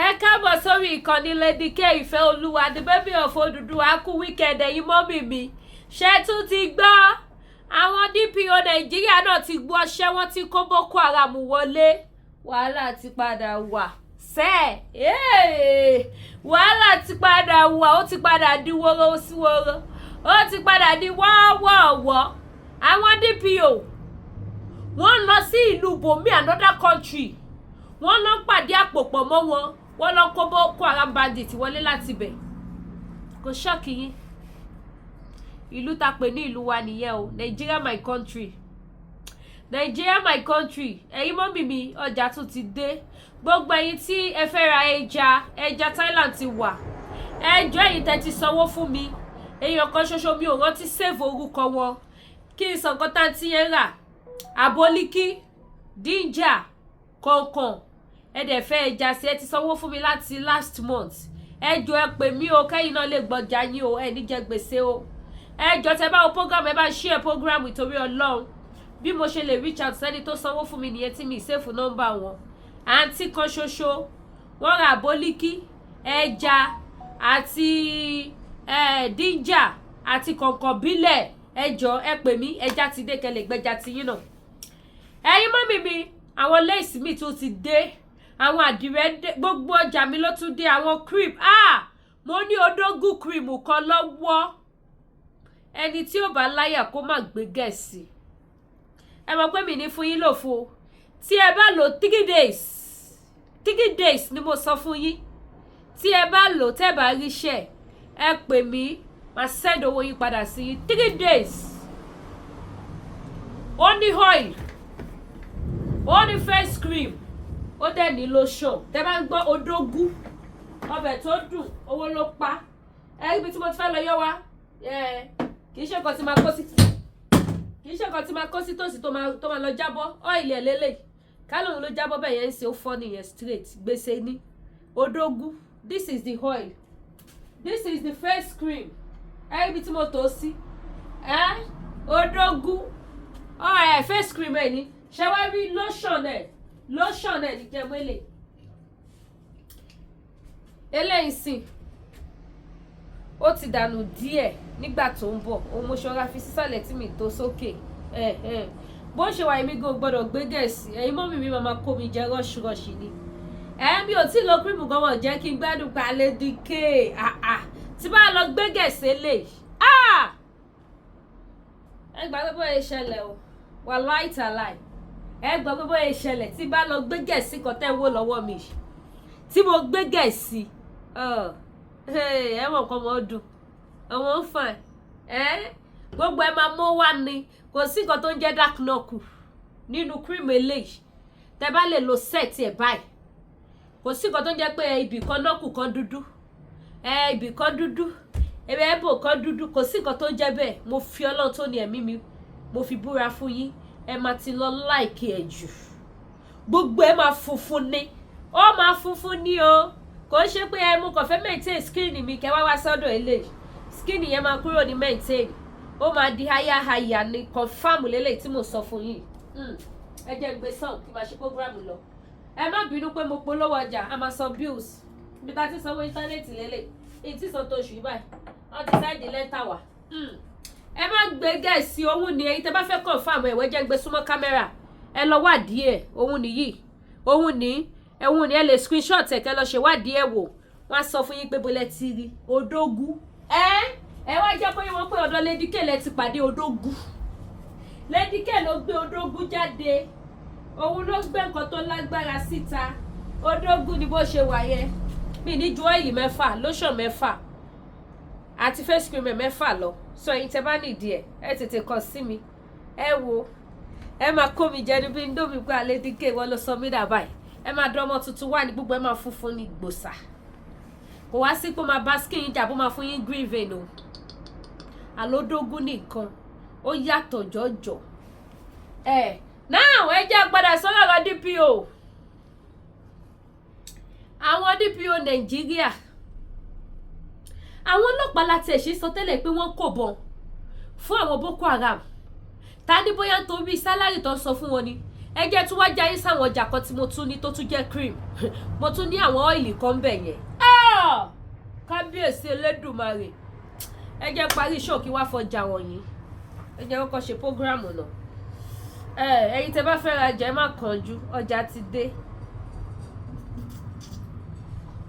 Ẹ káàbọ̀ sórí ìkànnì Lady K ìfẹ́ olúwa the baby of Odùduwà kú weekend ẹ̀yin mọ́mì mi ṣé tún ti gbọ́ àwọn DPO Nàìjíríà náà ti gbọ́ ṣé wọ́n ti kó Boko Haram wọlé wàhálà ti padà wà wàhálà ti padà wà ó ti padà di wóró sí wóró ó ti padà di wọ́wọ́wọ́ àwọn DPO wọ́n lọ sí ìlú bòmí another country wọ́n lọ pàdé àpòpọ̀ mọ́ wọn wọ́n lọ kó Boko Haram bandit wọlé láti bẹ̀ kò ṣọ́ọ̀kì yín ìlú ta pè ní ìlú wa nìyẹn o Nigeria my country Nigeria my country ẹ̀yin mọ́mì mi ọjà tún ti dé gbogbo ẹ̀yin tí ẹ fẹ́ ra ẹja Thailand ti wà ẹjọ́ ẹ̀yin tẹ́ ti sanwó fún mi èèyàn kan ṣoṣo mi ò rántí save orúkọ wọn kí n sàn kan tá ti yẹn rà aboliki dinja kọ̀ọ̀kan ẹ dẹ̀ fẹ́ ẹja sí ẹ ti sanwó fún mi láti last month ẹ jọ̀ọ́ ẹ pè mí o kẹ́yìn náà lè gbọ́jà yín o ẹ ní jẹ gbèsè o ẹ jọ̀ọ́ tẹ́ bá wo program ẹ bá share program ìtorí Ọlọ́run bí mo ṣe lè reach out sẹ́ni tó sanwó fún mi nìyẹn tí mi save nọ́mbà wọn àǹtí kan ṣoṣo wọ́n ra àbólíkí ẹja àti díjà àti kọ̀ọ̀kan bílẹ̀ ẹ jọ̀ọ́ ẹ pè mí ẹja ti dé kẹlẹ̀ gbẹ́ja ti yín náà ẹ̀yin mọ́mì mi àwọn lace mi tún ti dé àwọn àdìrẹ gbogbo ọjà mi ló tún dé àwọn cream mo ní odógún cream kan lọ́wọ́ ẹni tí ò bá láyà kó má gbé gẹ̀ẹ́sì ẹ mọ̀ pé mi ní fún yín lòfo tí ẹ bá lò 3 days ni mo sọ fún yín tí ẹ bá lò tẹ́ bá ríṣẹ́ ẹ pè mí máa send owó yín padà sí yín 3 days ó ní oil ó ní face cream ó dẹ̀ ní lotion tẹ́ bá ń gbọ́ odógún ọbẹ̀ tó dùn owó ló pa ibi tí mo ti fẹ́ lọ yọ wá kì í ṣe nǹkan tí máa kó sí tòsí tó máa lọ jábọ́ ọ́ìlì ẹ̀ lélẹ̀ kálóhun ló jábọ́ bẹ́ẹ̀ yẹn ń ṣe ó fọ́ nìyẹn straight gbèsè ní odógún this is the oil this is the face cream ibi tí mo tó sí odógún face cream ẹ̀ ní ṣe wá rí lotion ẹ̀ ní jẹ́mọ́lẹ̀ eléyìí sìn ó ti dànù díẹ̀ nígbà tó ń bọ̀ òun mo ṣọ́ra fi sísàlẹ̀ tí mi tó sókè bó ṣe wà èmi gan gbọ́dọ̀ gbé gẹ̀ẹ́sì ẹ̀yin mọ́mì mi máa kó mi jẹ rọ́ṣirọ́ṣì ni mi ò tí lo cream gan wọ́n jẹ́ kí n gbádùn pa Lady K tí bá lọ gbé gẹ̀ẹ́sì lè ẹ gbà pé bóyá ìṣẹ̀lẹ̀ o wà láìtàláì ẹ gbà pé bóyá ìṣẹ̀lẹ̀ tí bá lọ gbé gẹ̀ẹ́sì kan tẹ́ wó lọ́wọ́ mi tí mo gbé gẹ̀ẹ́sì ẹ mọ̀ nǹkan mọ́ dùn ọmọ ń fà gbogbo ẹ máa mọ́ wá ni kò sí nǹkan tó ń jẹ́ dark knuckle nínú cream eléyìí tẹ bá lè lo set ẹ báyìí kò sí nǹkan tó ń jẹ́ pé ibì kan knuckle kan dúdú ibì kan dúdú ẹbò kan dúdú kò sí nǹkan tó ń jẹ́ bẹ́ẹ̀ mo fi Ọlọ́run tó ní ẹ̀mí mi mo fi búra fún yín ẹ máa ti lọ láìkí ẹ jù gbogbo ẹ máa funfun ni ó máa funfun ni o kò ṣe pé mo kàn fẹ́ maintain skin mi kẹ́ wá sọ́dọ̀ eléyìí skin yẹn máa kúrò ní maintain ó máa di háyà ní confam lélẹ̀ tí mo sọ fún yín ẹ jẹ́ gbé sàn kí n máa ṣe program lọ ẹ má bínú pé mo polówó ọjà a máa san bills ibi tá a ti sanwó íńtánẹ́ẹ̀tì lélẹ̀ èyí tí sàn tó oṣù yìí báyìí wọ́n ti sáìdì lẹ́tà wá ẹ má gbé gẹ̀ẹ́sì òun ni èyí tẹ́ bá fẹ́ confam ẹ̀wẹ́ jẹ́ gbé súnmọ́ kámẹ́rà ẹ lọ wádìí ẹ̀ òun nìyí òun ní ẹ̀wọ̀n ni ẹ lè screenshot ẹ̀ kẹ́ lọ ṣe wádìí ẹ̀ wò wọ́n á sọ fún yín pé bólẹ̀ ti rí odógún ẹ wá jẹ́ pé wọ́n pé ọ̀dọ̀ Lady K lẹ ti pàdé odógún Lady K ló gbé odógún jáde òun ló gbé nǹkan tó lágbára síta odógún ni bó ṣe wà yẹn mi ní ju ọ́ìlì 6 lotion 6 àti face cream 6 lọ sọ ẹ̀yin tẹ́ bá nídìí ẹ tètè kàn sí mi ẹ wo ẹ máa kó mi jẹ níbi ndómi pé Lady K wọ́n lọ sọ mí dà báyìí ẹ máa dán ọmọ tuntun wà ní gbogbo ẹ máa funfun ní gbòsà kò wá sí pé máa bá skin yín jà bó máa fún yín green vein o àlódógún nìkan ó yàtọ̀ jọjọ náà ẹ jẹ́ padà sọ́dọ̀ àwọn DPO àwọn DPO Nàìjíríà àwọn ọlọ́pàá láti ẹ̀ṣẹ́ sọ tẹ́lẹ̀ pé wọ́n kò bọ̀ fún àwọn Boko Haram ta ní bóyá nítorí sálárì tó ń sọ fún wọn ni ẹ jẹ́ tún wá jayé sáwọn ọjà kan tí mo tún ní tó tún jẹ́ cream mo tún ní àwọn ọ́ìlì kan bẹ̀ yẹn kábíyèsí Elédùmarè ẹ jẹ́ parí show kí wá fọjà wọ̀nyí ẹ jẹ́ kọ́kọ́ ṣe prógráàmù náà ẹ̀yin tẹ́ bá fẹ́ rajà ẹ má kánjú ọjà ti dé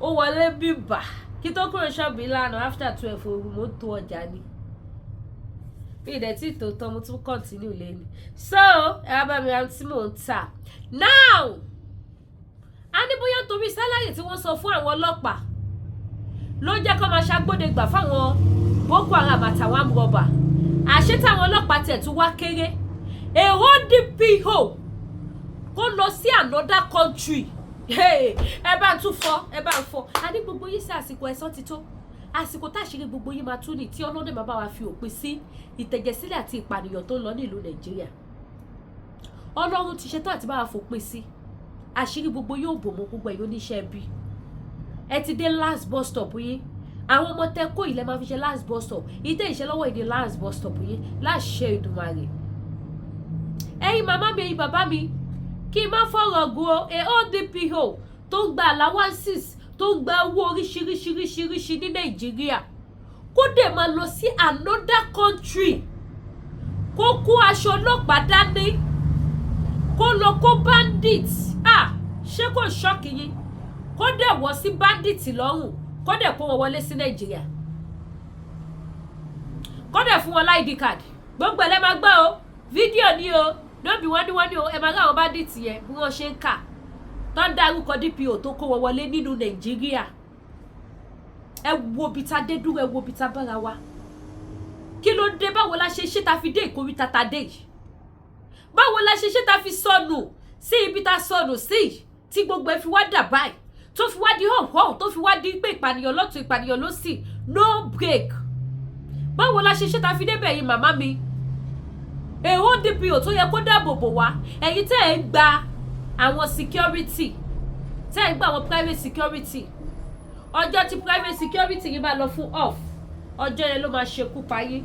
ó wọlé bíbà kí tó kúrò ṣọ́ọ̀bù ìlànà after 12 òru mo tó ọjà ni bí ìdẹ̀ tí tó tán mo tún continue lẹ́nu so ẹ wá bá mi ra tí mò ń tà now a ní bóyá torí sálárì tí wọ́n sọ fún àwọn ọlọ́pàá ló jẹ́ kó máa ṣàgbọ́dẹ̀gbà fáwọn Boko Haram àtàwọn amúrọ̀bà àṣẹ táwọn ọlọ́pàá tẹ̀ tún wá kéré èrò DPO kó lọ sí another country ẹ bá tún fọ ẹ bá fọ a ní gbogbo yìí sí àsìkò ẹ̀san ti tó àsìkò táṣìírí gbogbo yìí máa tún ní tí ọlọ́dẹ máa bá wa fi òpin sí ìtẹ̀jẹ̀sílẹ̀ àti ìpànìyàn tó ń lọ ní ìlú Nàìjíríà Ọlọ́run ti ṣetán àti bá wa fòpin sí àṣírí gbogbo yóò bò mọ́ gbogbo ẹ̀yọ́ oníṣẹ́ bí ẹ ti dé last bus stop yín àwọn ọmọ tẹ kó ilẹ̀ máa fi ṣe last bus stop ìtẹ́ ìṣẹ́ lọ́wọ́ ìdí last bus stop yín láṣẹ Èdùmàrè ẹ̀yin màmá mi ẹ̀yin bàbá mi kí n má fọ̀rọ̀ gùn o DPO tó ń gba allowances tó ń gba owó oríṣiríṣiríṣiríṣi ní Nàìjíríà kó dẹ̀ máa lọ sí another country kó kó aṣọ ọlọ́pàá dání kó lọ kó bandit ṣé kò ṣọ́ọ̀kì yín kó dẹ̀ wọ́ sí bandit lọ́rùn kó dẹ̀ kó wọn wọlé sí Nàìjíríà kó dẹ̀ fún wọn ID card gbogbo ẹ̀ lẹ́ máa gbọ́ o fídíò ni o lóbi wọ́n ní o ẹ máa ráwọn bandit yẹn bí wọ́n ṣe ń kà tó ń dárúkọ DPO tó kó wọn wọlé nínú Nàìjíríà ẹ wo bí ta dé dúró ẹ wo bí ta bára wa kí ló dé báwo la ṣe ṣe ta fi dé ìkórìtà ta dé yìí báwo la ṣe ṣe ta fi sọnù sí ibi ta sọnù sí tí gbogbo ẹ fi wá dà báyìí tó fi wá di hàn tó fi wá di pé ìpànìyàn lọ́tún ìpànìyàn lósì no break báwo la ṣe ṣe ta fi débẹ̀ yìí màmá mi èrò DPO tó yẹ kó dáàbò bò wá ẹ̀yin tẹ́ ẹ̀ ń gba àwọn security tẹ́ ẹ̀ ń gba àwọn private security ọjọ́ tí private security yìí máa lọ fún off ọjọ́ yẹn ló máa ṣekú payé.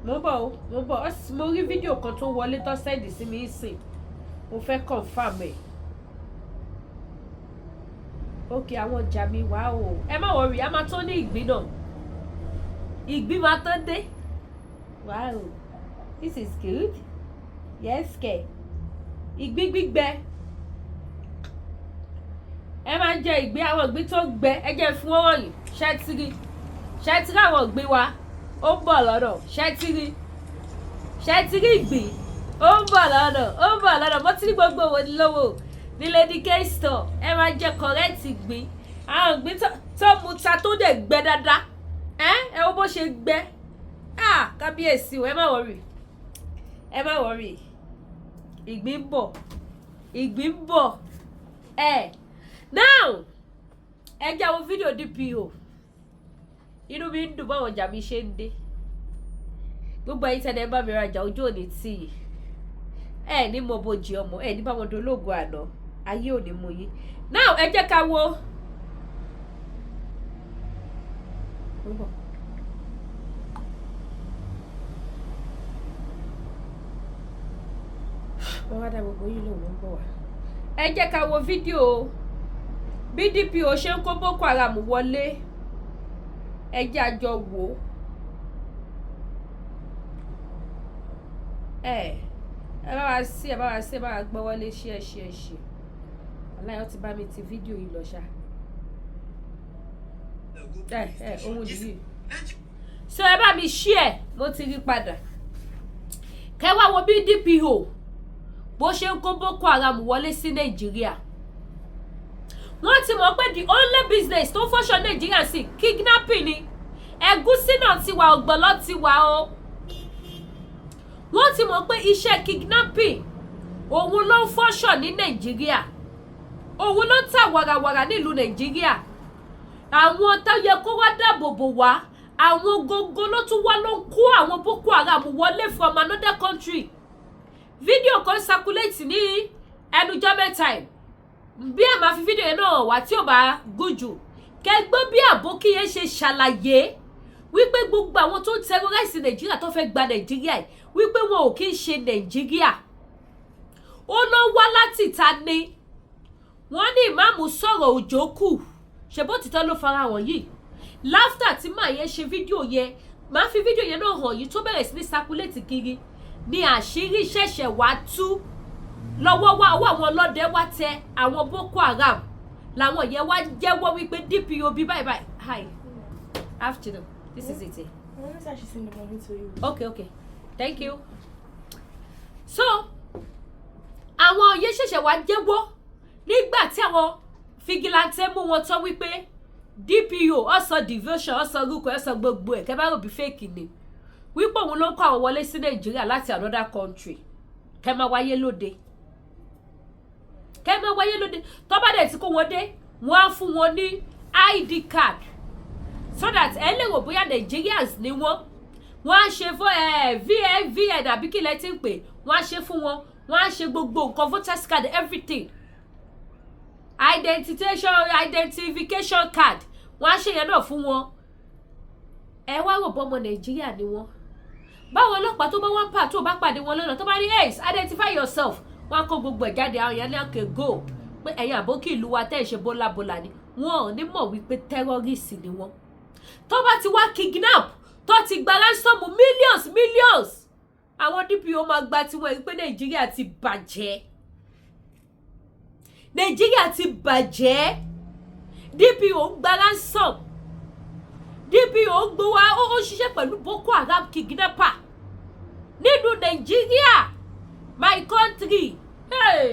mo bọ̀ mo rí fídíò kan tó wọlé tó sẹ́ẹ̀dì sí mi ìsìn mo fẹ́ confirm ẹ̀. ok àwọn ọjà mi wá o ẹ má wọrí a máa tó ní ìgbín náà ìgbín máa tó dé wow this is good yes kẹ ìgbín gbígbẹ ẹ máa ń jẹ ìgbín àwọn ìgbín tó gbẹ ẹ jẹ́ fún wọn wọ̀nyí ṣẹ́tìrì àwọn ìgbín wa ó ń bọ̀ lọ́nà ṣẹ́tìrì ìgbín ó ń bọ̀ lọ́nà mo ti ní gbogbo òwò nílòwò ní Lady K store ẹ máa jẹ correct ìgbín àwọn ìgbín tó mu ta tó dẹ̀ gbẹ dáadáa ẹ wo bó ṣe gbẹ kábíyèsí o ẹ má wọrí ìgbín ń bọ̀ now ẹ jẹ́ àwọn fídíò DPO inú mi ń dùn báwọn ọjà mi ṣe ń dé gbogbo ẹ̀yin tẹ́lẹ̀ bá mi rajà ojú òní tì í ní mo bojì ọmọ ní bá wọn dológo àná ayé òní mú yín now ẹ jẹ́ ká wo wọ́n wá dá gbogbo yín lòun ń bọ̀ wá ẹ jẹ́ ká wo fídíò bí DPO ṣe ń kó Boko Haram wọlé ẹ jẹ́ àjọ wò ó ẹ bá wa sí ẹ bá wa gbọ́ wọlé ṣe aláyọ̀ ti bá mi ti fídíò yìí lọ ṣá ohun yìí so ẹ bá mi ṣí ẹ mo ti rí padà kẹ wá wo bí DPO bó ṣe ń kó Boko Haram wọlé sí Nàìjíríà wọ́n ti mọ̀ pé the only business tó fọ́ṣọ Nàìjíríà sí kidnapping ni ẹ̀gúsí náà ti wà ọ̀gbọ̀lọ́ ti wà o wọ́n ti mọ̀ pé iṣẹ́ kidnapping òun ló ń fọ́ṣọ ní Nàìjíríà òun ló ń tà wàràwàrà nílùú Nàìjíríà àwọn tó yẹ kó wá dáàbò bò wá àwọn gógó ló tún wá ló ń kó àwọn Boko Haram wọlé from another country fídíò kan circulate ní ẹnujọ́ mẹ́ta ẹ̀ bí ẹ máa fi fídíò yẹn náà wá tí ò bá gùn jù kẹgbọ́n bí àbókí yẹn ṣe ṣàlàyé wípé gbogbo àwọn tó ń terrorize Nàìjíríà tó fẹ́ gba Nàìjíríà yìí wípé wọn ò kí ń ṣe Nàìjíríà ó lọ wá láti ta ni wọ́n ní ìmáàmù sọ̀rọ̀ òjò kù ṣe bó ti tán ló fara hàn yìí láftà tí màá yẹn ṣe fídíò yẹn máa fi fídíò yẹn náà hàn yìí tó bẹ̀rẹ̀ sí ní sakuléètì kiri ni àṣírí ṣẹ̀ṣẹ̀ wá tú lọ́wọ́ wá owó àwọn ọlọ́dẹ wá tẹ àwọn Boko Haram làwọn yẹn wá jẹ́wọ́ wípé DPO bí báyìí báyìí hi afternoon this is it. Okay thank you. So àwọn yẹn ṣẹ̀ṣẹ̀ wá jẹ́wọ́ nígbà tí àwọn fìgìláńtẹ́ mú wọn tán wípé DPO ọ̀sán devotion ọ̀sán rúkọ ọ̀sán gbogbo ẹ̀ kẹ́ bá rò bí fake ni wípé òun ló ń kó àwọn wọlé sí Nàìjíríà láti another country kẹ́ máa wáyé lóde tó bá dẹ̀ tí kó wọn dé wọ́n á fún wọn ní ID card so that ẹ lè rò bóyá Nigerians ni wọ́n á ṣe fún VN àbí kí lẹ ti ń pè wọ́n á ṣe fún wọn wọ́n á ṣe gbogbo nǹkan voters card everything identification card wọ́n á ṣe yẹn náà fún wọn ẹ wá rò bọ́mọ Nàìjíríà ni wọ́n báwọn ọlọ́pàá tó bá wọ́n pa tó bá pàdé wọn lọ́nà tó bá ní ace identify yourself wọ́n á kó gbogbo ẹ̀ jáde àwọn yẹn ní àkè go pé ẹ̀yin àbókí ìlú wa tẹ́ ẹ̀ ṣe bólábólà ni wọn ò ní mọ̀ wípé terrorist ni wọ́n tó bá ti wá kidnap tó ti gba ransom millions àwọn DPO máa gba tiwọn wípé Nàìjíríà ti bàjẹ́ DPO ń gba ransom DPO ń gbowó ó ṣiṣẹ́ pẹ̀lú Boko Haram kidnapper nínú Nàìjíríà my country hey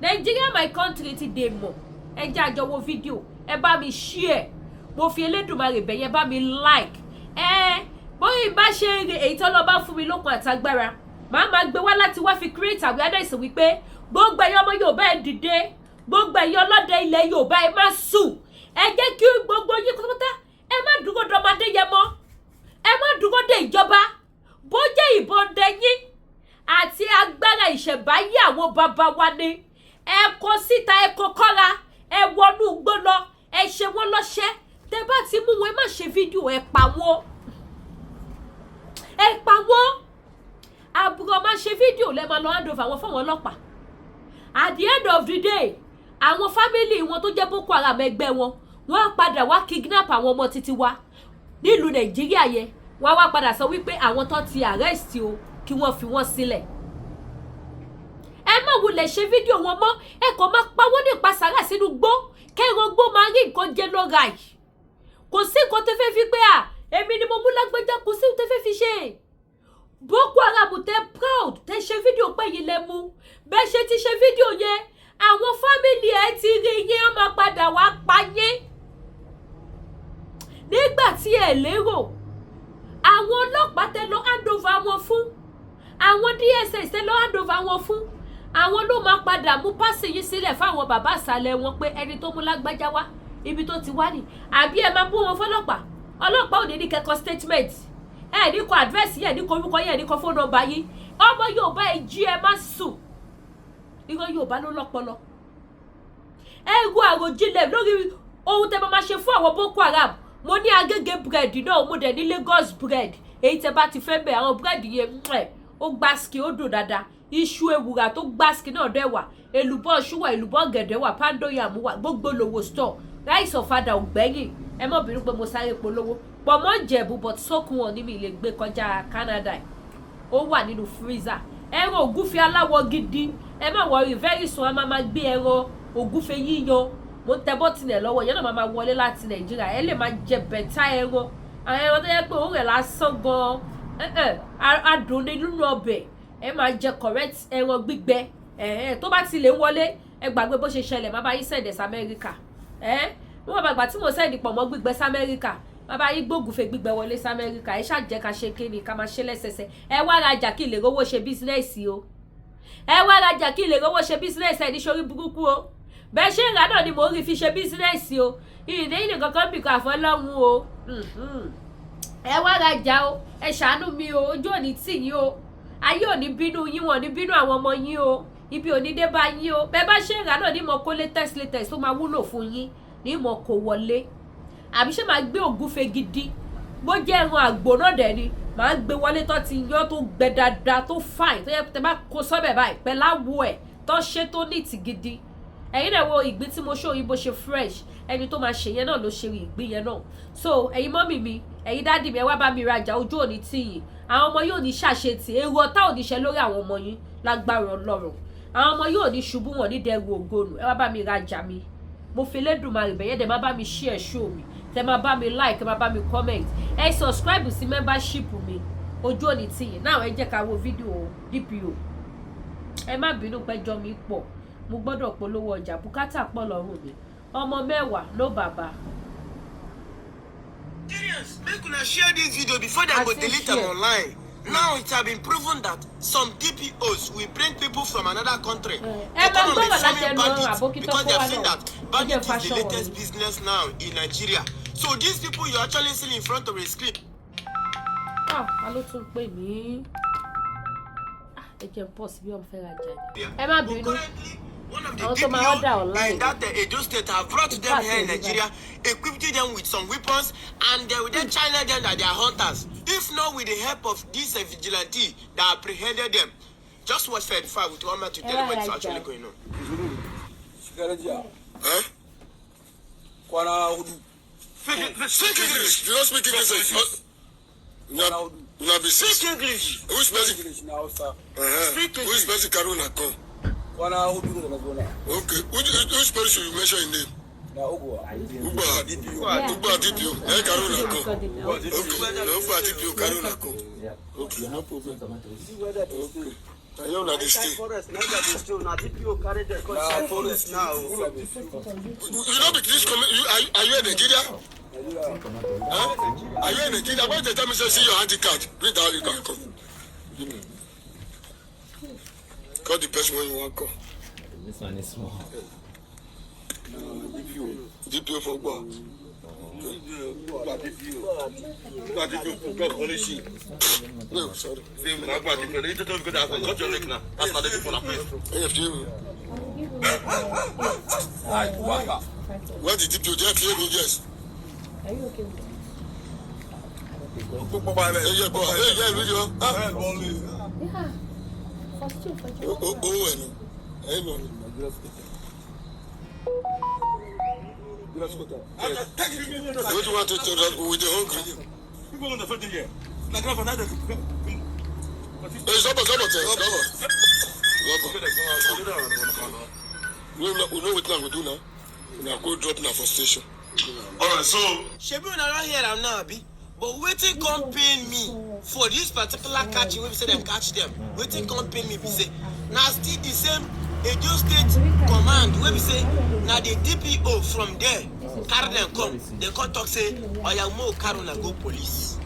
Nàìjíríà my country ti dè mọ̀ ẹ jẹ́ àjọ wo fídíò ẹ bá mi share mo fi Elédùmarè bẹ̀ yẹn bá mi like bóyá ìbá ṣe èyí tó lọ bá fún mi lókun àtagbára màá gbé wá láti wá fi create awareness wípé gbogbo ẹ̀yin ọmọ Yorùbá ẹ dìde gbogbo ẹ̀yin ọlọ́dẹ ilẹ̀ Yorùbá ẹ má sùn ẹ jẹ́ kí gbogbo yín kọ́tà ẹ má dúró dọmọdé yẹn mọ́ ẹ má dúró de ìjọba bó jẹ́ ìbọn dẹyìn àti agbára ìṣẹ̀báyé àwọn bàbá wa ni ẹ kó síta ẹ kó kọ́ra ẹ wọnú igbó lọ ẹ ṣe wọ́n lọ́ṣẹ́ tẹ́ bá ti mú wọn ẹ má ṣe fídíò ẹ pa wọ́n àbúrò máa ṣe fídíò lẹ́ máa lọ hand over àwọn fáwọn ọlọ́pàá at the end of the day àwọn fámìlì wọn tó jẹ́ Boko Haram ẹgbẹ́ wọn wọ́n á padà wá kidnap àwọn ọmọ títí wa nílùú Nàìjíríà yẹn wọ́n á wá padà sọ wípé àwọn tó ti arrest o kí wọ́n fi wọ́n sílẹ̀ ẹ má wulẹ̀ ṣe fídíò wọn mọ́ ẹ kàn máa pa wọ́n ní ìpasàrà sínú gbó kẹ́ran gbó máa rí nǹkan jẹ lọ́ra yìí kò sí nǹkan tó fẹ́ fi pé èmi ni mo mú lágbájá kò sí nǹkan tó fẹ́ fi ṣe Boko Haram tẹ proud tẹ ṣe fídíò pé yìí lẹ mú bẹ́ẹ̀ ṣe ti ṣe fídíò yẹn àwọn fámìlì ẹ ti rí yẹn ọmọ padà wá pa yẹn nígbà tí ẹ lérò àwọn ọlọ́pàá tẹ lọ hand over wọn fún àwọn DSS tẹ lọ hand over wọn fún àwọn ló máa padà mú pásì yìí sílẹ̀ fáwọn bàbá àsàlẹ̀ wọn pé ẹni tó mú lágbájá wá ibi tó ti wá ní àbí ẹ máa bú wọn fọlọ́pàá ọlọ́pàá ò ní ní kẹ́kọ̀ọ́ statement ẹ ní kọ àdírẹ́sì yẹn ní kọ orúkọ yẹn ní kọ fóònù nọ́mbà yìí ọmọ Yorùbá ẹ jí ẹ má sùn irọ́ Yorùbá ló lọ́pọlọ ẹ ru àròjinlẹ̀ lórí ohun tẹ́ máa ṣe fún àwọn Boko Haram mo ní Agége bread náà mo dẹ̀ ní Lagos bread èyí tẹ́ bá ti fẹ́ bẹ̀ àwọn bread yẹn ó gbáski ó dùn dáadáa iṣu ewùrà tó gbáski náà dẹ̀ wà èlùbọ́ ṣúwà èlùbọ́ gẹ̀dẹ̀ wà pandoyam wà gbogbo lówó store ráìsì ọ̀fadà ògbẹ́yìn ẹ má bínú pé mo sáré polówó pọ̀mọ́ jẹ̀bù but sókun wọn ní mi lè gbé kọjá Canada ó wà nínú freezer ẹran ògúfe aláwọ̀ gidi ẹ má wọrí very soon a máa gbé ẹran ògúfe yíyan mo tẹ bọ́tìnẹ̀ lọ́wọ́ yẹn náà máa wọlé láti Nàìjíríà ẹ lè máa jẹ bẹ̀tà ẹran àwọn ẹran tó yẹ pé òun rẹ̀ lásán gan adùn ní nínú ọbẹ̀ ẹ máa jẹ correct ẹran gbígbẹ tó bá ti lè wọlé ẹ gbàgbé bó ṣe ṣẹlẹ̀ má bá yí sẹ̀dẹ̀ sí Amẹ́ríkà wọ́n bàgbà tí mo sẹ́ẹ̀dì pọ̀ mọ́ gbígbẹ sí Amẹ́ríkà bàbá yìí gbógunfe gbígbẹ wọlé sí Amẹ́ríkà ẹ ṣàjẹ́ ká ṣe kéènì ká máa ṣe lẹ́sẹsẹ ẹ wá rajà kí lè rówó ṣe bísínẹ́sì o ẹ wá rajà kí lè rówó ṣe bísínẹ́sì ẹ ní sórí burúkú o bẹ́ẹ̀ ṣe ń rà náà ni mò ń rí fi ṣe bísínẹ́sì o ìdí ìdí kankan bìkan àfọlọ́hún o ẹ wá rajà o ẹ ṣàánú mi o ojú òní tì yín o ayé òní bínú yín wọn ní bínú àwọn ọmọ yín o ibi òní dé bá yín o bẹ́ẹ̀ bá ṣe ń rà náà ní mo kó latest tó máa wúlò fún yín ní mo kó wọlé àbí ṣé máa gbé ògúfe gidi bó jẹ́ ẹran àgbò náà dẹ̀ ni màá gbé wọlé tó ti yan tó gbẹ dáadáa tó fine tó yẹ tẹ bá kó sọ́bẹ̀ báyìí pẹ̀lú àwọ̀ ẹ̀ tó ṣe tó neat gidi ẹ̀yin náà wo ìgbín tí mo ṣó yìí bó ṣe fresh ẹni tó máa ṣe yẹn náà ló ṣe ìgbín yẹn náà so ẹ̀yin mọ́mì mi ẹ̀yin dádì mi ẹ wá bá mi rajà ojú òní tìyìn àwọn ọmọ yóò ní ṣàṣetì èrò ọ̀tá ò ní ṣe lórí àwọn ọmọ yín lágbára Ọlọ́run àwọn ọmọ yóò ní ṣubú wọn ní dẹrù ògonu ẹ wá bá mi rajà mi mo fi Elédùmarè bẹ̀yẹ́ dẹ̀ má bá mi share show mi tẹ má bá mi like ẹ má bá mi comment ẹ subscribe sí membership mi ojú òní tìyìn náà ẹ jẹ́ ká wo fídíò DPO ẹ má bínú pẹ́jọ́ mi pọ̀ mo gbọ́dọ̀ polówó ọjà bùkátà pọ̀ lọ́rùn mi ọmọ mẹ́wàá ló bàbá. Make una share this video before they go delete them online. Now it has been proven that some DPOs will bring people from another country to come and be forming bandits because they have seen that bandit is the latest business now in Nigeria. So these people you actually see in front of a screen. Alo tún pè mí. Ẹ jẹ́ pọ̀ sí bí wọ́n fẹ́ rajà ni. Ẹ má bínú. One of the DPO in that Edo state have brought them here in Nigeria, equipped them with some weapons, and they will then challenge them that they are hunters. If not with the help of this vigilante that apprehended them. Just watch 35 with one man to tell you what's actually going on. Huh? Speak English. You don't speak English. You be speak English. Who is speaking? Speak English. Who is speaking Karuna come? Okay. Which person should you mention in name? Ugba DPO. Hey, Karuna come. Okay. Ugba DPO Karuna come. Okay. No problem. Okay. I know that they stay. You know, this are you in Nigeria? Huh? Are you in Nigeria? Why the time you say see your ID card? Bring the ID card. Come. Give me. Call the person when you want to call. This one is small. DPO for what? No, sorry. What did DPO do? Yes. Are you okay with it? Yeah, video. Yeah. For you. What do you want to tell them with the hungry? We know what we do now. We now go drop now for station. Alright, so Shebi una don't hear am now, Abi. But wetin come pain me for this particular catching wey be say dem catch them. Wetin come pain me be say na still the same Edo State command wey be say na the DPO from there carry them come. They come talk say oya mo carry una go police.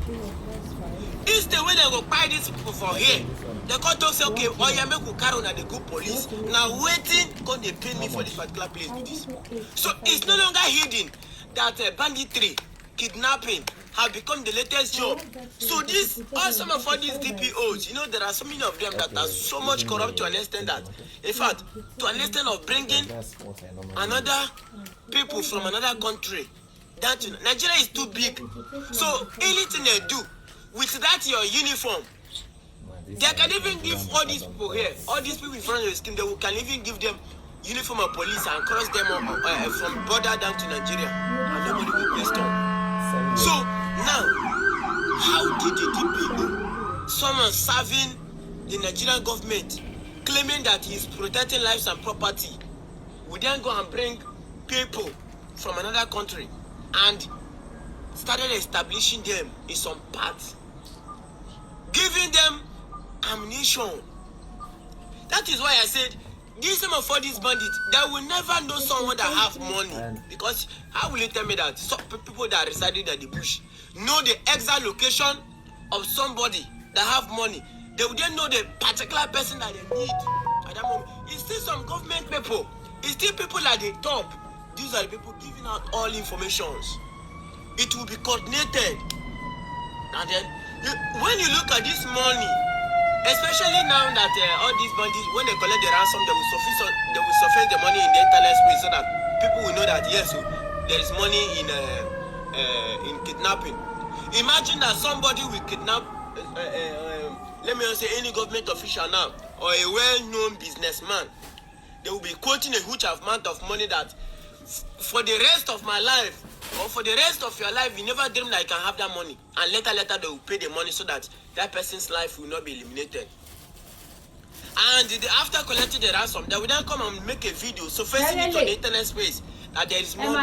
Instead wey dem go kpai these people for here, they come talk say okay oya make we carry una dey go police. Na wetin come dey pain me for this particular place be this. So it's no longer hidden that banditry, kidnapping have become the latest job. So this, all some of all these DPOs, you know, there are so many of them that are so much corrupt to an extent that, in fact, to an extent of bringing another people from another country. That you know, Nigeria is too big. So anything they do with that your uniform, they can even give all these people here, all these people in front of the scheme, they can even give them uniform of police and cross them from border down to Nigeria, and nobody will question. So now, how did the DPO, someone serving the Nigerian government, claiming that he is protecting lives and property, would then go and bring people from another country and started establishing them in some parts, giving them ammunition? That is why I said, these some of all these bandits, they will never know someone that have money. Because how will you tell me that some people that are residing in the bush know the exact location of somebody that have money? They will then know the particular person that they need at that moment. It's still some government people. It's still people at the top. These are the people giving out all informations. It will be coordinated. And then, when you look at this money, especially now that all these bandits, when they collect the ransom, they will surface the money in the internet space so that people will know that yes, there is money in kidnapping. Imagine that somebody will kidnap, let me say any government official now, or a well-known businessman. They will be quoting a huge amount of money that for the rest of my life, or for the rest of your life, you never dream that you can have that money. And later they will pay the money so that that person's life will not be eliminated. And after collecting the ransom, they will then come and make a video surfacing it on the internet space that there is more.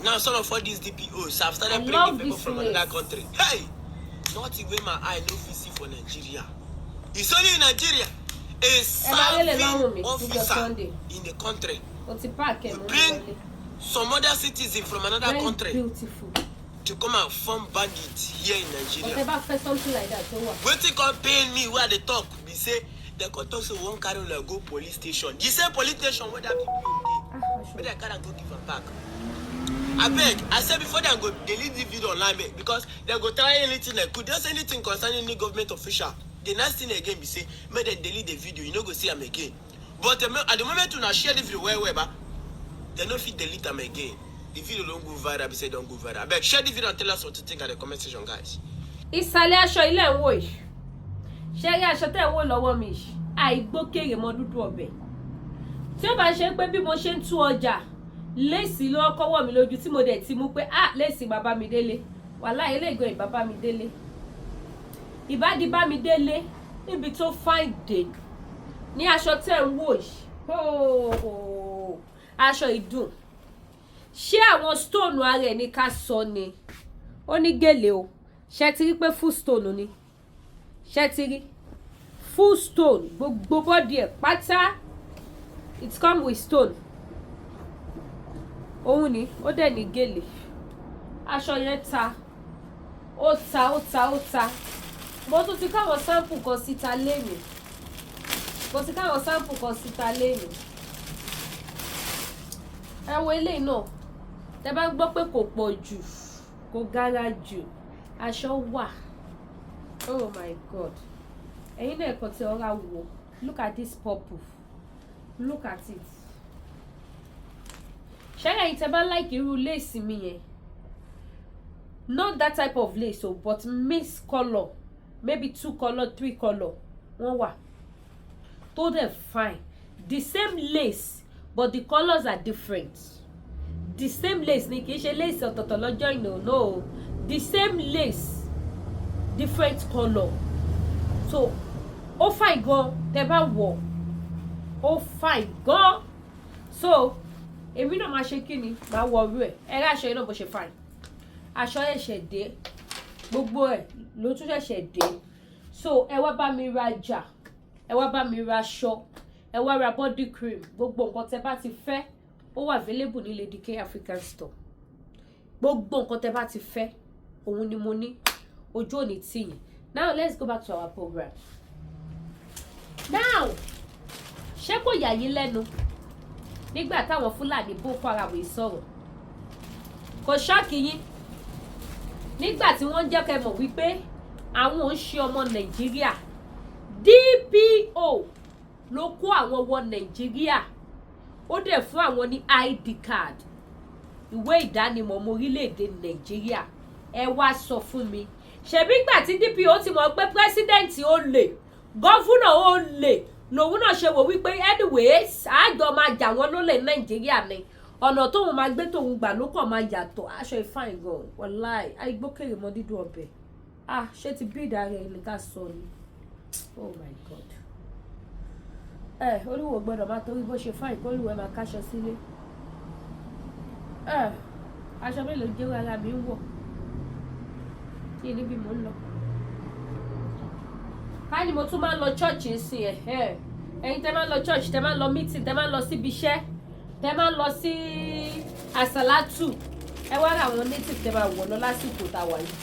Now some of all these DPOs have started bringing people from another country. Hey! Not even my eye no see for Nigeria. It's only in Nigeria. A serving officer in the country bring some other citizens from another country to come and form bandits here in Nigeria. Something like that. Waiting on paying me where they talk. We say they could talk so one carry like go police station. You say police station where that people but they can't go give them back. I beg, I said before they go delete the video online because they go try anything they could. Just anything concerning any government official. The next thing again be say, may they delete the video, you know go see them again. But at the moment you not share the video where they no fit delete them again. The video don't go viral, be say don't go viral. I beg, share the video and tell us what you think at the comment section, guys. Ìsàlẹ̀ aṣọ ilé ń wò yìí. Ṣé rí aṣọ tẹ́ ń wò lọ́wọ́ mi yìí? Àìgbókèrè mọ dúdú ọbẹ̀. Tí ó bá ṣe pé bí mo ṣe ń tú ọjà, léèsì ló kọ́wọ́ mi lójú tí mo dẹ̀ ti mú pé léèsì bàbá mi délé. Wàláhì eléègùn bàbá mi délé. Ìbádìí bá mi délé níbi tó fine dé. Ní aṣọ tẹ́ ń wò yìí. Aṣọ ìdùn. Ṣé àwọn stone ara ẹ̀ ní ká sọ ni? Ó ní gèlè o. Ṣé ti rí pé full stone ni? Ṣé ti rí? Full stone. Gbogbo body ẹ̀ pátá. It come with stone. Òun ni, ó dẹ̀ ní gèlè. Aṣọ yẹn ta. Ó ta. Mo tún ti káwọn sample kan síta lẹ́nu. Ẹ wo eléyìí náà. Tẹ́ bá gbọ́ pé kò pọ̀ jù, kò gara jù. Aṣọ wà. Oh my God. Ẹ̀yin náà kàn tí ọ̀rá wò. Look at this purple. Look at it. Ṣé ẹ̀yin tẹ́ bá like irú lace mi yẹn? Not that type of lace, but mixed color. Maybe 2 color, 3 color. Wọ́n wà. Tó dẹ̀ fine. The same lace, but the colors are different. The same lace ni kì í ṣe lace ọ̀tọ̀ọ̀tọ̀ lọ́jọ́ no. The same lace, different color. So, ó fine gan, tẹ́ bá wọ̀. Ó fine gan. So, èmi náà máa ṣe kíni, máa wọ̀ rú ẹ̀. Ẹ rí aṣọ yìí náà bó ṣe fine. Aṣọ ẹ̀ṣẹ̀ dé. Gbogbo ẹ̀ ló tún ṣẹ̀ṣẹ̀ dé. So, ẹ wá bá mi rajà. Ẹ wá bá mi ra aṣọ. Ẹ wá ra body cream. Gbogbo nǹkan tẹ́ bá ti fẹ́, ó wà available ní Lady K African Store. Gbogbo nǹkan tẹ́ bá ti fẹ́, òun ni mo ní. Ojú ò ní tì yín. Now let's go back to our program. Now, ṣé kò yà yín lẹ́nu nígbà táwọn Fúlàní Boko Haram sọ̀rọ̀? Kò ṣọ́ọ̀kì yín nígbà tí wọ́n jẹ́ kẹ́ mọ̀ wípé àwọn ò ń ṣe ọmọ Nàìjíríà. DPO ló kó àwọn wọ Nàìjíríà. Ó dẹ̀ fún àwọn ní ID card, ìwé ìdánimọ̀ ọmọ orílẹ̀-èdè Nàìjíríà. Ẹ wá sọ fún mi, ṣebí ìgbà tí DPO ti mọ̀ pé president ó lè, governor ó lè, lòun náà ṣe wò wípé anyways àjọ máa jà wọ́n lólè Nàìjíríà ni, ọ̀nà tóun máa gbé tóun gbà ló kàn máa yàtọ̀. Aṣọ ìfàìn gan wàláì àìgbókèrè mọ dídùn ọbẹ̀. Ṣé ti bí ìdá rẹ̀ ní ká sọ ni? Oh my God. Olúwo gbọ́dọ̀ máa torí bó ṣe fàìn kó olúwo ẹ máa káṣọ sílé. Aṣọ mélòó jẹ́ ara mi ń wọ̀? Kí ni bí mo ń lọ? Ká ní mo tún máa ń lọ church nsìn ẹ̀. Ẹ̀yin tẹ́ máa ń lọ church, tẹ́ máa ń lọ meeting, tẹ́ máa ń lọ síbi iṣẹ́, tẹ́ máa ń lọ sí àsàlátù. Ẹ wá ra àwọn native tẹ́ máa wọ̀ lọ lásìkò tá wà yìí.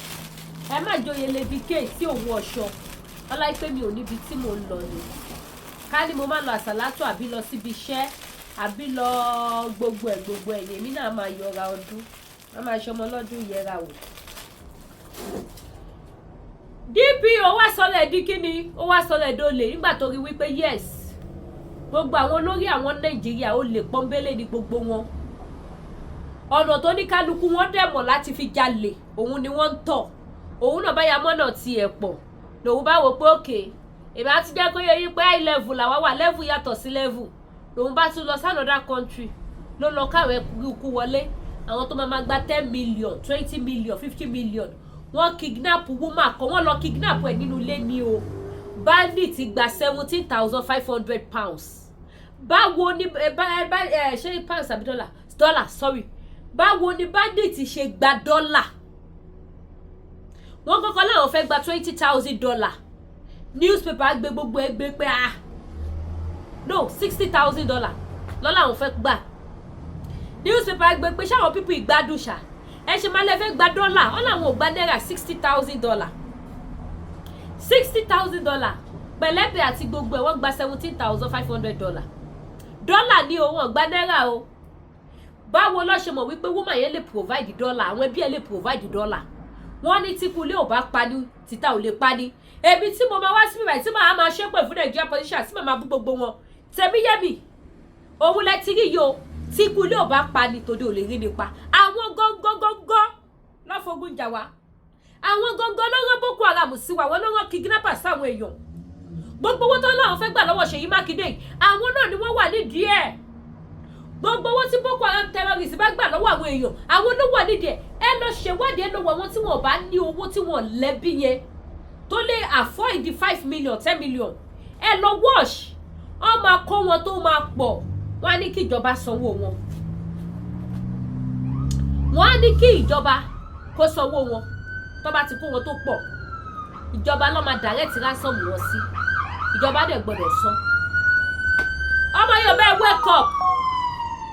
Ẹ má joyè Lady K tí òun ọ̀ṣọ́. Ọlá pé mi ò níbi tí mo ń lọ ni. Ká ní mo máa lọ àsàlátù àbí lọ síbi iṣẹ́ àbí lọ gbogbo ẹ̀ èmi náà máa yọra ọdún. Wọ́n máa ṣe ọmọ lọ́dún yẹra wò. DPO wá sọlẹ̀ di kíni? Ó wá sọlẹ̀ dólè nígbà tó rí wípé yes. Gbogbo àwọn olórí àwọn Nàìjíríà ó lè pọ́nbélé ní gbogbo wọn. ọ̀nà tó ní kálukú wọn dẹ̀ mọ̀ láti fi jalè òun ni wọ́n ń tọ̀ òun náà bá ya mọ́nà tiẹ̀ pọ̀ lòun bá wò pé òkè èmi àti jẹ́ kó yẹ yí pé high level làwa wà level yàtọ̀ sí level lòun bá tún lọ sí another country ló lọ káwé ikú wọlé àwọn tó máa gba 10 million 20 million 50 million wọ́n kidnap woman kan wọ́n lọ kidnap ẹ̀ nínú ilé ní o bandit gba 17,500 pounds báwo ni ṣé pounds àbí dollar sorry báwo ni bandit ṣe gba dollar wọ́n kọ́kọ́ láwọn fẹ́ gba $20,000 newspaper gbé gbogbo ẹgbẹ́ pé no $60,000 lọ́la àwọn fẹ́ gbà newspaper gbé pé ṣáwọn pípọ̀ ìgbádùn ṣá ẹ ṣe máa lẹ fẹ́ gba dọ́là ọ́ làwọn ò gba náírà $60,000 $60,000 pẹ̀lẹ́pẹ̀ àti gbogbo ẹ̀ wọ́n gba $17,500 dọ́là ní o wọ́n gba náírà o báwo ló ṣe mọ̀ wípé woman yẹn lè provide dọ́là àwọn ẹbí ẹ̀ lè provide dọ́là wọ́n ní tí kulé ò bá pani títa ò lè pani èmi tí mo máa wá sí bíbáyìí tí màá máa ṣépè fún Nigeria politician tí màá máa bú gbogbo wọn tẹ̀mí yẹ́mi òun lẹ ti rí yìí o tí kulé ò bá pani tòde ò lè rí nípa àwọn gọ́ngọ́ngọ́ngọ́ lọ́fọ̀gùn jà wá àwọn gọ́ngọ́ ló rán Boko Haram sí wa wọ́n ló rán kidnapper sáwọn èèyàn gbogbo owó tó láwọn fẹ́ gbà lọ́wọ́ Ṣèyí Mákindé àwọn náà ni wọ́n wà nídìí ẹ̀ gbogbo owó tí Boko Haram terrorist bá gbà lọ́wọ́ àwọn èèyàn àwọn ló wà nídìí ẹ̀ ẹ lọ ṣèwádìí ẹ lọ́wọ́ wọn tí wọ́n bá ní owó tí wọ́n lẹ́bí yẹn tó lè afford the 5 million 10 million ẹ lọ wash ọ máa kó wọn tó máa pọ̀ wọ́n á ní kí ìjọba sanwó wọn wọ́n á ní kí ìjọba kó sanwó wọn tó bá ti kó wọn tó pọ̀ ìjọba ló máa direct ransom wọn sí ìjọba dẹ̀ gbọ́dọ̀ san ọmọ yóò bẹ́ẹ̀ wake up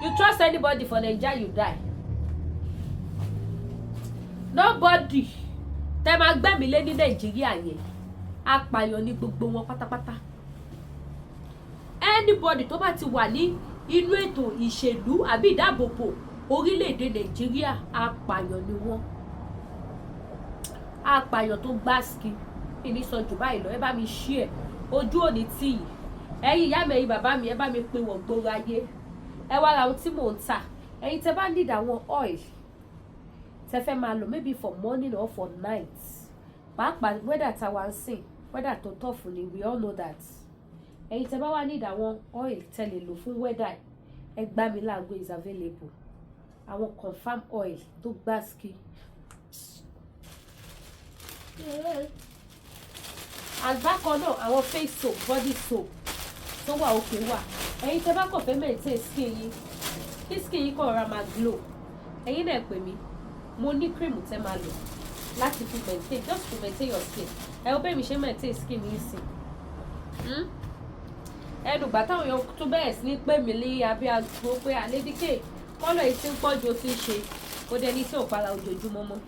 you trust anybody for Naija you die nobody tẹ́ máa gbẹ́mí lé ní Nàìjíríà yẹn apààyàn ní gbogbo wọn pátápátá anybody tó bá ti wà ní inú ètò ìṣèlú àbí ìdáàbòbò orílẹ̀-èdè Nàìjíríà apààyàn ni wọ́n apààyàn tó gbáàsì ìní sọ jù báyìí lọ ẹ bá mi ṣí ẹ ojú òní tì yìí ẹ̀yin ìyá mi ẹ̀yin bàbá mi ẹ bá mi pè wọ́n gbòòrò ayé ẹ wá ra ohun tí mò ń tà ẹ̀yin tẹ́ bá need àwọn oil tẹ́ fẹ́ máa lò maybe for morning or for night pàápàá weather táwa ń sìn weather tó tough ni we all know that ẹ̀yin tẹ́ bá wá need àwọn oil tẹ́ lè lò fún weather ẹ gbá mi láago is available àwọn confirm oil tó gbáàsì àgbákan náà àwọn face soap body soap tó wà òkè wà ẹ̀yin tẹ́ bá kàn fẹ́ maintain skin yín kí skin yín kàn rọra máa glow ẹ̀yin náà pè mí mo ní cream tẹ́ máa lò láti fi maintain just to maintain your skin ẹ ó bẹ́ẹ̀ mi ṣe maintain skin yín sí ẹnùgbà táwọn èèyàn tó bẹ̀rẹ̀ sí ní pè mí lé abẹ́ àgbo pé àlédíkè kọ́lọ̀ yìí ti ń pọ̀jù ó ti ń ṣe bó dẹni tí ò para ojoojúmọ́ mọ́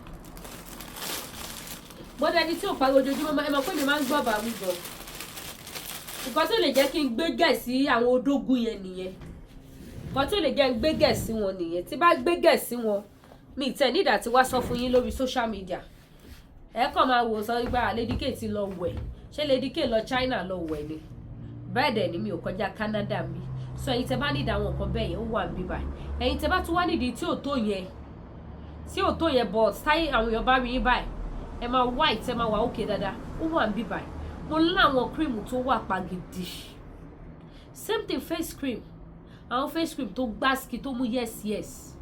bó dẹni tí ò para ojoojúmọ́ mọ́ ẹ mọ̀ pé mi máa ń gbọ́ bàbá gbọ́ nǹkan tó lè jẹ́ kí n gbé gẹ̀ sí àwọn odógún yẹn nìyẹn nǹkan tó lè jẹ́ n gbé gẹ̀ sí wọn nìyẹn tí bá gbé gẹ̀ sí wọn mi tẹ̀ nídà tí wá sọ fún yín lórí social media ẹ kàn máa wò sọ nípa Lédíkè ti lọ wẹ̀ ṣé Lédíkè lọ China lọ wẹ̀ ni bẹ́ẹ̀ dẹ̀ ni mi ò kọjá Canada mi so ẹ̀yin tẹ́ bá nídà àwọn nǹkan bẹ́ẹ̀ yẹn ó wà níbí báyìí ẹ̀yin tẹ́ bá tún wá nídìí tí ò tó yẹn bọ̀ táyé àwọn èèyàn bá rí yín báyìí ẹ máa white ẹ máa wà òkè dáadáa ó wà níbí báyìí mo láwọn cream tó wà pa gidi same thing face cream àwọn face cream tó gbáàsì tó mú yes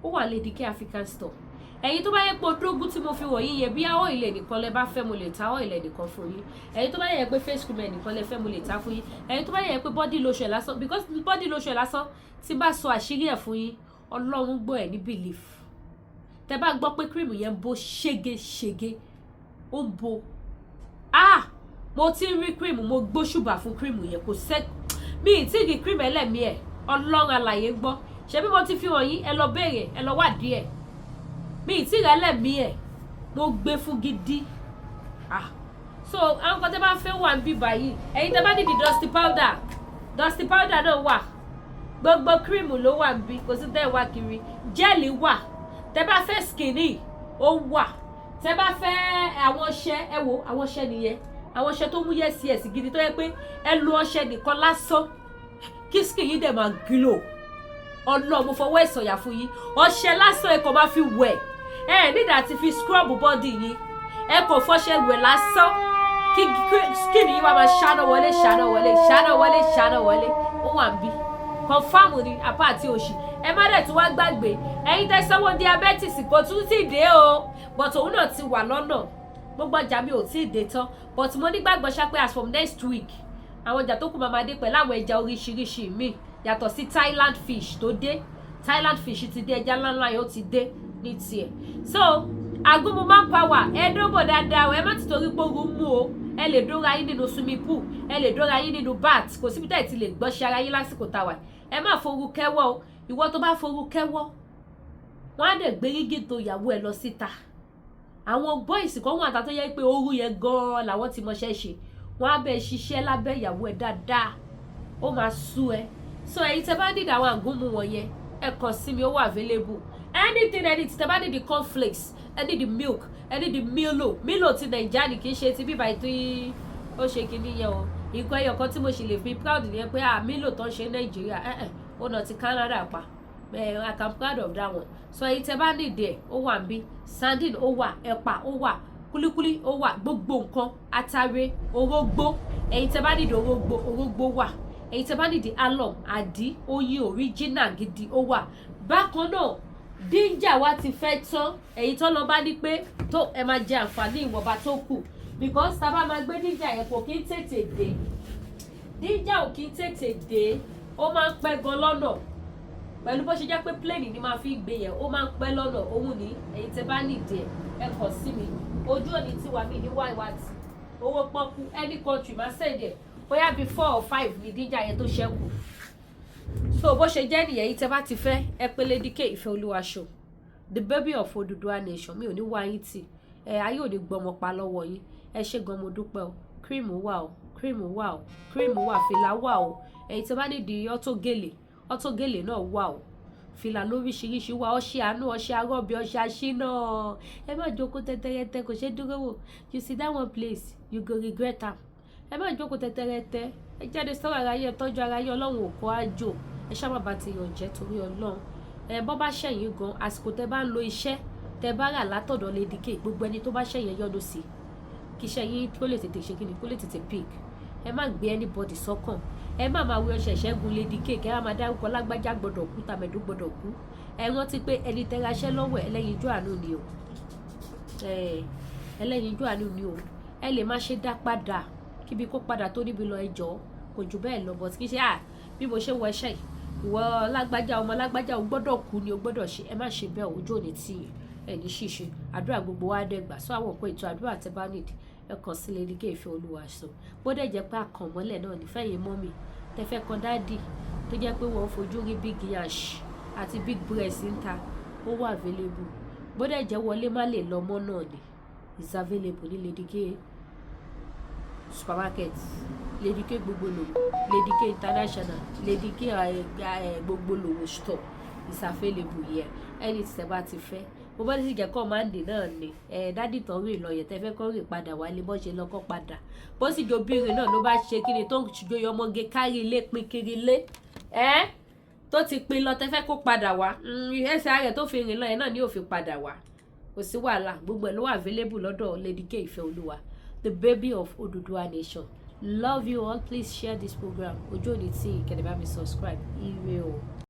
ó wà Lédíkè African store ẹ̀yin tó bá yẹ pé odógún tí mo fi wọ̀ yín yẹn bí àwọn ilẹ̀ nìkan lẹ bá fẹ́ mo lè ta àwọn ilẹ̀ nìkan fún yín ẹ̀yin tó bá yẹ pé face cream ẹ̀ nìkan lẹ fẹ́ mo lè ta fún yín ẹ̀yin tó bá yẹ pé body lotion lásán because body lotion lásán tí bá sọ àṣírí ẹ̀ fún yín Ọlọ́run gbọ́ ẹ̀ ní belief tẹ́ bá gbọ́ pé cream yẹn bó ṣégeṣége ó ń bo mo ti ń rí cream mo gbóṣùbà fún cream yẹn kò sẹ́ mi ì tí ì rí cream ẹlẹ́mìí ẹ̀ Ọlọ́run alàyè gbọ́ ṣebí mo ti fi hàn yín ẹ lọ béèrè ẹ lọ wádìí ẹ̀ mi ì tí ì rẹ́lẹ̀mí ẹ̀ mo gbé fún gidi so àwọn kan tẹ́ bá fẹ́ wà níbí báyìí ẹ̀yin tẹ́ bá nídìí dusty powder náà wà gbogbo cream ló wà níbí kò sí tẹ́ ẹ wá kiri jelly wà tẹ́ bá fẹ́ skinny ó wà tẹ́ bá fẹ́ àwọn ọṣẹ ẹ wo àwọn ọṣẹ nìyẹn àwọn ọṣẹ tó mú yes gidi tó yẹ pé ẹ lo ọṣẹ nìkan lásán kí skin yìí dẹ̀ máa glow ọ̀nà mo fọwọ́ ìsọ̀yà fún yín ọṣẹ lásán ẹ kò máa fi wẹ̀ nígbà tí fi scrub body yín ẹ kò fọṣẹ wẹ̀ lásán kí skin yín wá máa ṣáná wọlé ṣáná wọlé ṣáná wọlé ṣáná wọlé ó wà ń bí confam ni apá àti òṣì ẹ má dẹ̀ tún wá gbàgbé ẹ̀yin tẹ́ sanwó diabetes kò tún ti dé o but òun náà ti wà lọ́nà gbogbo ọjà mi ò tí ì dé tán but mo nígbàgbọ́ ṣá pé as from next week àwọn ọjà tó kù máa dé pẹ̀lú àwọn ẹja oríṣiríṣi míì yàtọ̀ sí Thailand fish tó dé Thailand fish ti dé ẹja ńláńlá yóò ti dé ní tiẹ̀ so agunmu manpower ẹ dóbò dáadáa o ẹ má ti torí pé ogun mú o ẹ lè dóra yín nínú swimming pool ẹ lè dóra yín nínú bath kò síbi tẹ́ ẹ ti lè gbọ́ ṣe ara yín lásìkò táwa ẹ má foru kẹ́wọ́ o ìwọ tó bá foru kẹ́wọ́ wọ́n á dẹ̀ gbé yíngì tó ìyàwó ẹ lọ síta àwọn boys kan wọ́n àtà tó yẹ pé ooru yẹn gan-an làwọn ti mọṣẹ́ ṣe wọ́n á bẹ̀ ṣiṣẹ́ lábẹ́ ìyàwó ẹ dáadáa ó máa sú ẹ so ẹ̀yin tẹ́ bá need àwọn àgúnmu wọ̀nyẹn ẹ kàn sí mi ó wà available anything tẹ́ bá need the cornflakes ẹ need the milk ẹ need the milo ti Nàìjíríà kì í ṣe ti bíbá ètò ó ṣe kìíní yẹn o nǹkan ẹyọ kan tí mo ṣe lè fi proud ni pé milo tó ń ṣe Nàìjíríà ó nà ti Canada pa I am proud of that one so ẹ̀yin tẹ́ bá need ẹ ó wà níbí sardine ó wà ẹ̀pà ó wà kúlíkúlí ó wà gbogbo nǹkan atare orógbó ẹ̀yin tẹ́ bá need orógbó wà ẹ̀yin tẹ́ bá need alum àdí oyin original gidi ó wà bákan náà díjà wa ti fẹ́ tán ẹ̀yin tó lọ bá ní pé tó ẹ máa jẹ àǹfààní ìwọ̀nba tó kù because tá bá máa gbé díjà yẹn kò kí ń tètè dé díjà ò kí ń tètè dé ó máa ń pẹ́ gan lọ́nà pẹ̀lú bó ṣe jẹ́ pé plane ni máa fi gbé yẹn ó máa ń pẹ́ lọ́nà òun ní ẹ̀yin tẹ́ bá nìdí ẹ kàn sí mi ojú òní tí wà mí ní wáìwátì owó pọ́kú any country máa sẹ́ẹ̀dẹ̀ bóyá bí 4 or 5 ní díjà yẹn tó ṣẹ́kù so bó ṣe jẹ́ nìyẹn yìí tẹ́ bá ti fẹ́ ẹ pé Lady K Ìfẹ́olúwa show the baby of Odùduwà nation mi ò ní wá yín tì ayé ò ní gbọmọ pa lọ́wọ́ yín ẹ ṣé gan mo dúpẹ́ o cream wà o cream wà o cream wà fìlà wà o ẹ̀yin tẹ́ bá nídìí ọtó gèlè náà wà o fìlà lóríṣiríṣi wà ọṣẹ àánú ọṣẹ arọbì ọṣẹ àṣínà ẹ má jókòó tẹtẹrẹtẹ kò ṣe dúró wò you see that one place you go regret am ẹ má jókòó tẹtẹrẹtẹ ẹ jáde sọ̀rọ̀ ara yẹ tọ́jú ara yẹ ọlọ́run ò kọ́ àjò ẹ ṣá má bà ti yàn jẹ́ torí ọlọ́run bọ́ bá ṣẹ̀yìn gan àsìkò tẹ́ bá ń lo iṣẹ́ tẹ́ bá rà látọ̀dọ̀ Lady K gbogbo ẹni tó bá ṣẹ̀yìn yọ́dọ̀ sí kí ṣẹ̀yìn kó lè tètè ṣe kíni kó lè tètè pick ẹ má gbé anybody sọ́kàn ẹ má máa wí ọṣẹ ìṣẹ́gun Lady K kẹ́ ẹ má dárúkọ lágbájá gbọ́dọ̀ kú tàmẹ̀dú gbọ́dọ̀ kú ẹ rántí pé ẹni tẹ́raṣẹ́ lọ́wọ́ ẹlẹ́yinjú àánú ni o ẹlẹ́yinjú àánú ni o ẹ lè má ṣe dá padà kíbi kó padà tó níbi lọ ẹjọ́ kò jù bẹ́ẹ̀ lọ but kì í ṣe bí mo ṣe wọ ẹṣẹ́ yìí ìwọ lágbájá ọmọ lágbájá o gbọ́dọ̀ kú ni o gbọ́dọ̀ ṣe ẹ má ṣe bẹ́ẹ̀ ojú òní tí ẹ ní ṣíṣe àdúrà gbogbo wa dẹ́gbà sọ àwọn òpó ètò àdúrà tẹ́ bá nìdí ẹ kàn sí Lady K Ìfẹ́olúwa show bó dẹ̀ jẹ́ pé àkànmọ́lẹ̀ náà nífẹ̀ẹ́ yẹn mọ́mì tẹ́fẹ́ kan dáàdì tó jẹ́ pé wọ́n fojú rí big yash àti big breast ń ta ó wà available bó dẹ̀ jẹ́ wọlé má lè lọ́mọ náà ni is available ní Lady K supermarket Lady K gbogbo lòwò Lady K international Lady K gbogbo lòwò store is available here ẹni tí ẹ bá ti fẹ́ mo bá ti jẹ́ kọ́ máàndì náà ni dádì tán rìn lọ yẹn tẹ́ fẹ́ kọ́ rìn padà wálé bọ́ ṣe lọ́kọ́ padà bó sì jobìnrin náà ló bá ṣe kí ni tó ń ṣùgbọ́n ọmọge kárí ilé pin kiri ilé tó ti pin lọ tẹ́ fẹ́ kó padà wá ẹsẹ̀ ààrẹ tó fi rìn lọ yẹn náà ni yóò fi padà wá kò sí wàhálà gbogbo ẹ̀ ló wà available lọ́dọ̀ Lady K Ìfẹ́olúwa the baby of Odùduwà nation love you all please share this program ojú òní tí kẹ̀dẹ̀ bá mi subscribe ire o.